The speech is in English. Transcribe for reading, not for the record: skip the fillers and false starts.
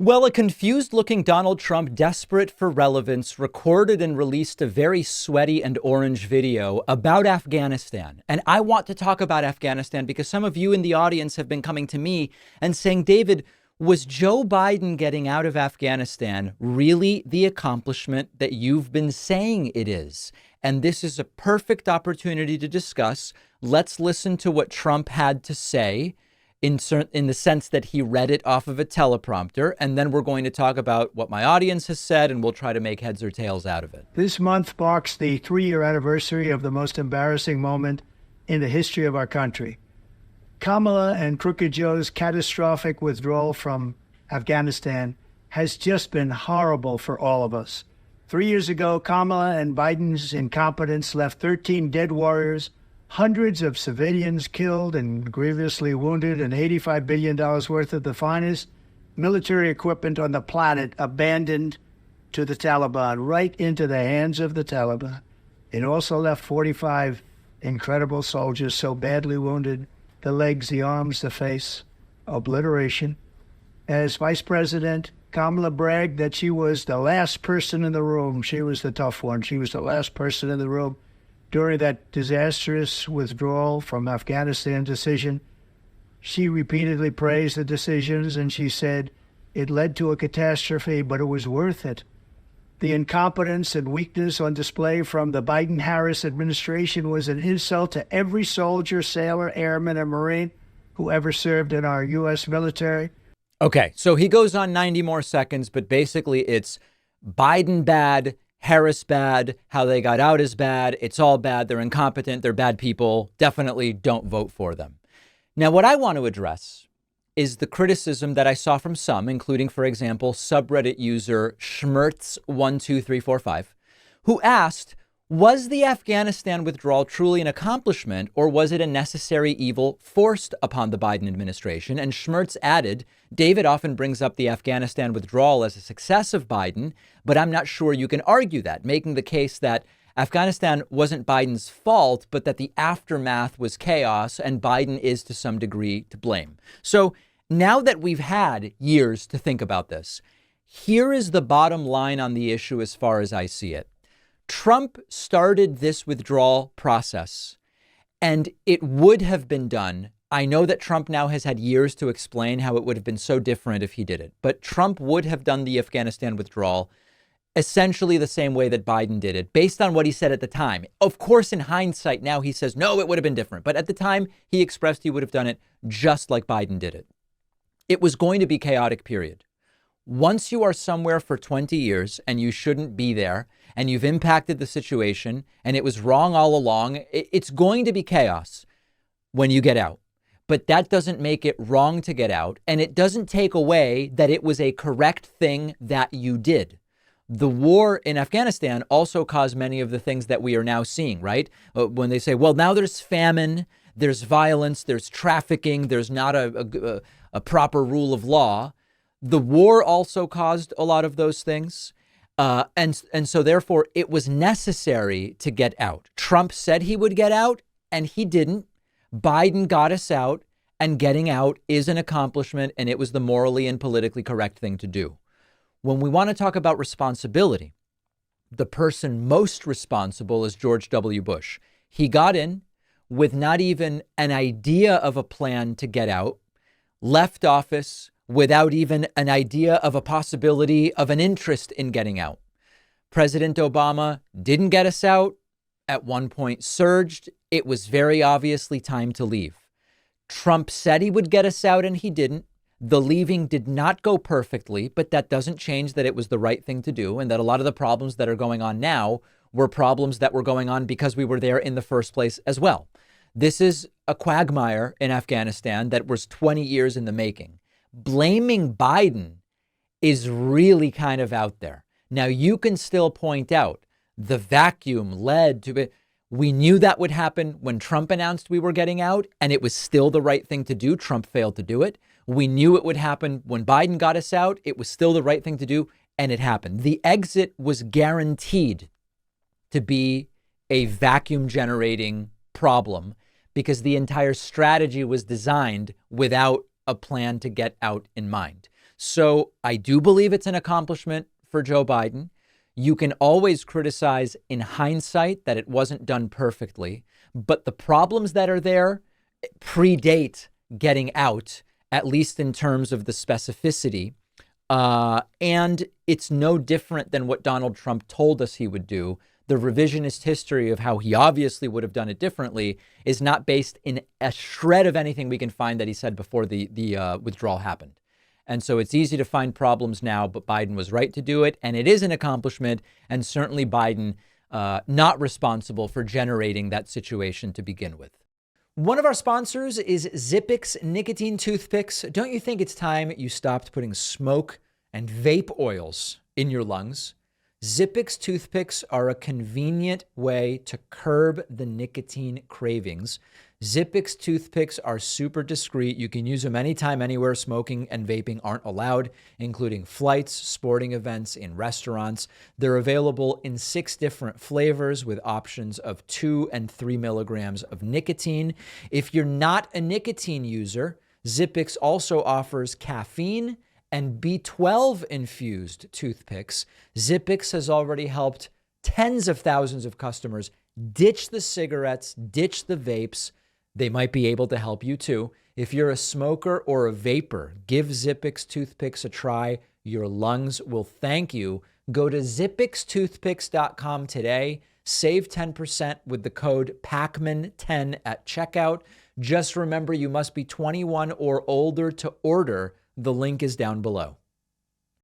Well, a confused-looking Donald Trump, desperate for relevance, recorded and released a very sweaty and orange video about Afghanistan. And I want to talk about Afghanistan because some of you in the audience have been coming to me and saying, David, was Joe Biden getting out of Afghanistan really the accomplishment that you've been saying it is? And this is a perfect opportunity to discuss. Let's listen to what Trump had to say in the sense that he read it off of a teleprompter. And then we're going to talk about what my audience has said, and we'll try to make heads or tails out of it. This month marks the 3-year anniversary of the most embarrassing moment in the history of our country. Kamala and Crooked Joe's catastrophic withdrawal from Afghanistan has just been horrible for all of us. 3 years ago, Kamala and Biden's incompetence left 13 dead warriors, hundreds of civilians killed and grievously wounded, and $85 billion worth of the finest military equipment on the planet abandoned to the Taliban, right into the hands of the Taliban. It also left 45 incredible soldiers so badly wounded, the legs, the arms, the face, obliteration. As Vice President, Kamala bragged that she was the last person in the room. She was the tough one. She was the last person in the room during that disastrous withdrawal from Afghanistan decision. She repeatedly praised the decisions, and she said it led to a catastrophe, but it was worth it. The incompetence and weakness on display from the Biden-Harris administration was an insult to every soldier, sailor, airman, and Marine who ever served in our U.S. military. Okay, so he goes on 90 more seconds, but basically it's Biden bad, Harris bad, how they got out is bad, it's all bad, they're incompetent, they're bad people, definitely don't vote for them. Now, what I want to address is the criticism that I saw from some, including, for example, subreddit user Schmertz12345, who asked, was the Afghanistan withdrawal truly an accomplishment, or was it a necessary evil forced upon the Biden administration? And Schmertz added, David often brings up the Afghanistan withdrawal as a success of Biden, but I'm not sure you can argue that, making the case that Afghanistan wasn't Biden's fault, but that the aftermath was chaos, and Biden is to some degree to blame. So now that we've had years to think about this, here is the bottom line on the issue as far as I see it. Trump started this withdrawal process, and it would have been done. I know that Trump now has had years to explain how it would have been so different if he did it, but Trump would have done the Afghanistan withdrawal essentially the same way that Biden did it, based on what he said at the time. Of course, in hindsight, now he says, no, it would have been different. But at the time, he expressed he would have done it just like Biden did it. It was going to be chaotic, period. Once you are somewhere for 20 years and you shouldn't be there, and you've impacted the situation, and it was wrong all along, it's going to be chaos when you get out. But that doesn't make it wrong to get out, and it doesn't take away that it was a correct thing that you did. The war in Afghanistan also caused many of the things that we are now seeing, right? When they say, well, now there's famine, there's violence, there's trafficking, there's not a proper rule of law. The war also caused a lot of those things. And so therefore, it was necessary to get out. Trump said he would get out, and he didn't. Biden got us out, and getting out is an accomplishment, and it was the morally and politically correct thing to do. When we want to talk about responsibility, the person most responsible is George W. Bush. He got in with not even an idea of a plan to get out, left office without even an idea of a possibility of an interest in getting out. President Obama didn't get us out, at one point surged. It was very obviously time to leave. Trump said he would get us out, and he didn't. The leaving did not go perfectly, but that doesn't change that it was the right thing to do, and that a lot of the problems that are going on now were problems that were going on because we were there in the first place as well. This is a quagmire in Afghanistan that was 20 years in the making. Blaming Biden is really kind of out there. Now, you can still point out the vacuum led to it. We knew that would happen when Trump announced we were getting out, and it was still the right thing to do. Trump failed to do it. We knew it would happen when Biden got us out. It was still the right thing to do, and it happened. The exit was guaranteed to be a vacuum generating problem because the entire strategy was designed without a plan to get out in mind. So I do believe it's an accomplishment for Joe Biden. You can always criticize in hindsight that it wasn't done perfectly, but the problems that are there predate getting out, at least in terms of the specificity. And it's no different than what Donald Trump told us he would do. The revisionist history of how he obviously would have done it differently is not based in a shred of anything we can find that he said before the withdrawal happened. And so it's easy to find problems now, but Biden was right to do it. And it is an accomplishment. And certainly Biden not responsible for generating that situation to begin with. One of our sponsors is Zippix nicotine toothpicks. Don't you think it's time you stopped putting smoke and vape oils in your lungs? Zippix toothpicks are a convenient way to curb the nicotine cravings. Zippix toothpicks are super discreet. You can use them anytime, anywhere smoking and vaping aren't allowed, including flights, sporting events, in restaurants. They're available in 6 different flavors with options of 2 and 3 milligrams of nicotine. If you're not a nicotine user, Zippix also offers caffeine and B12 infused toothpicks. Zippix has already helped tens of thousands of customers ditch the cigarettes, ditch the vapes. They might be able to help you too. If you're a smoker or a vapor, give Zippix toothpicks a try. Your lungs will thank you. Go to zippixtoothpicks.com today. Save 10% with the code PACMAN10 at checkout. Just remember, you must be 21 or older to order. The link is down below.